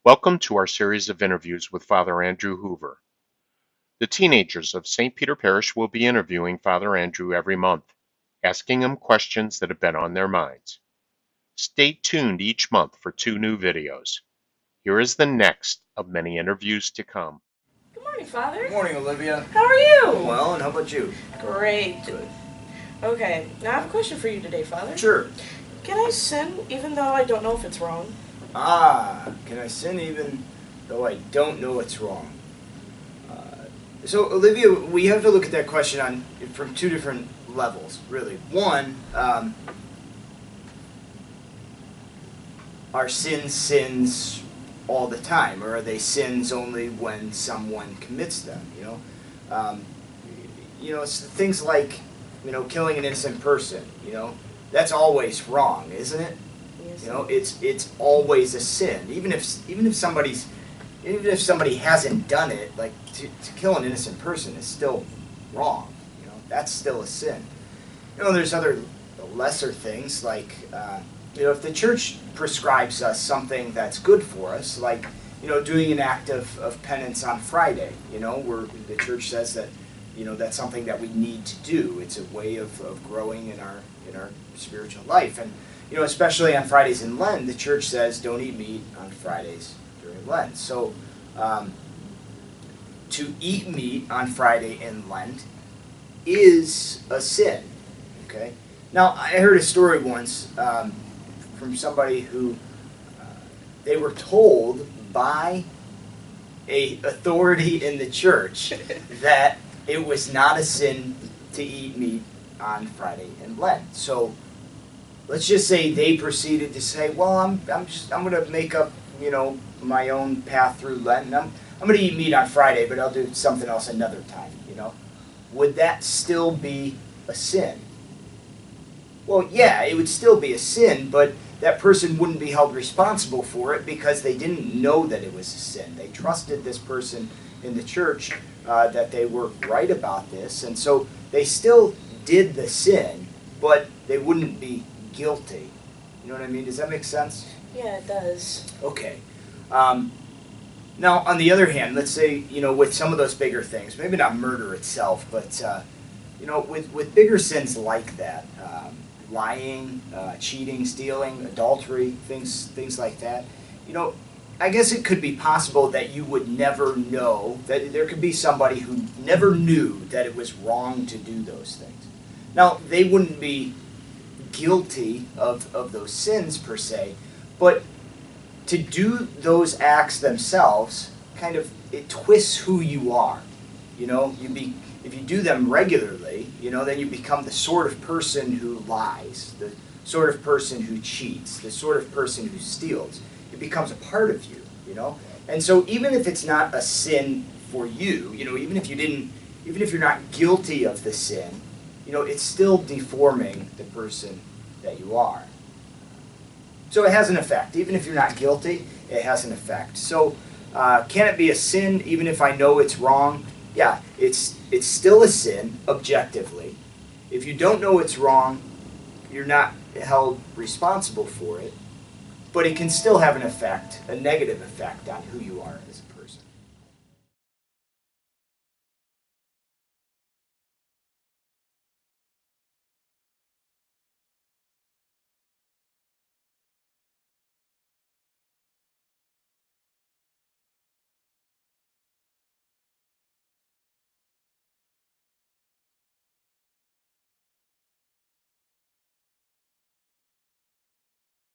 Welcome to our series of interviews with Father Andrew Hoover. The teenagers of St. Peter Parish will be interviewing Father Andrew every month, asking him questions that have been on their minds. Stay tuned each month for 2 new videos. Here is the next of many interviews to come. Good morning, Father. Good morning, Olivia. How are you? Well, and how about you? Great. Good. Okay, now I have a question for you today, Father. Sure. Can I sin even though I don't know if it's wrong? Can I sin even though I don't know it's wrong? So, Olivia, we have to look at that question from two different levels, really. One, are sins all the time, or are they sins only when someone commits them? It's things like, killing an innocent person. That's always wrong, isn't it? Yes. It's always a sin, even if somebody hasn't done it. Like to kill an innocent person is still wrong. That's still a sin. There's other lesser things like if the church prescribes us something that's good for us, like doing an act of penance on Friday. Where the church says that that's something that we need to do. It's a way of growing in our spiritual life. And especially on Fridays in Lent, the church says don't eat meat on Fridays during Lent. So to eat meat on Friday in Lent is a sin. Okay. Now, I heard a story once from somebody who they were told by a authority in the church that it was not a sin to eat meat on Friday in Lent. So let's just say they proceeded to say, well, I'm going to make up, my own path through Lent, and I'm going to eat meat on Friday, but I'll do something else another time, Would that still be a sin? Well, yeah, it would still be a sin, but that person wouldn't be held responsible for it because they didn't know that it was a sin. They trusted this person in the church that they were right about this, and so they still did the sin, but they wouldn't be guilty. You know what I mean? Does that make sense? Yeah, it does. Okay. Now, on the other hand, let's say, with some of those bigger things, maybe not murder itself, but, with bigger sins like that, lying, cheating, stealing, adultery, things like that, I guess it could be possible that you would never know, that there could be somebody who never knew that it was wrong to do those things. Now, they wouldn't be guilty of those sins per se, but to do those acts themselves, it twists who you are. If you do them regularly, then you become the sort of person who lies, the sort of person who cheats, the sort of person who steals. It becomes a part of you, And so even if it's not a sin for you, even if you're not guilty of the sin, it's still deforming the person that you are. So it has an effect. Even if you're not guilty, it has an effect. So can it be a sin even if I know it's wrong? Yeah, it's still a sin objectively. If you don't know it's wrong, you're not held responsible for it. But it can still have an effect, a negative effect on who you are as a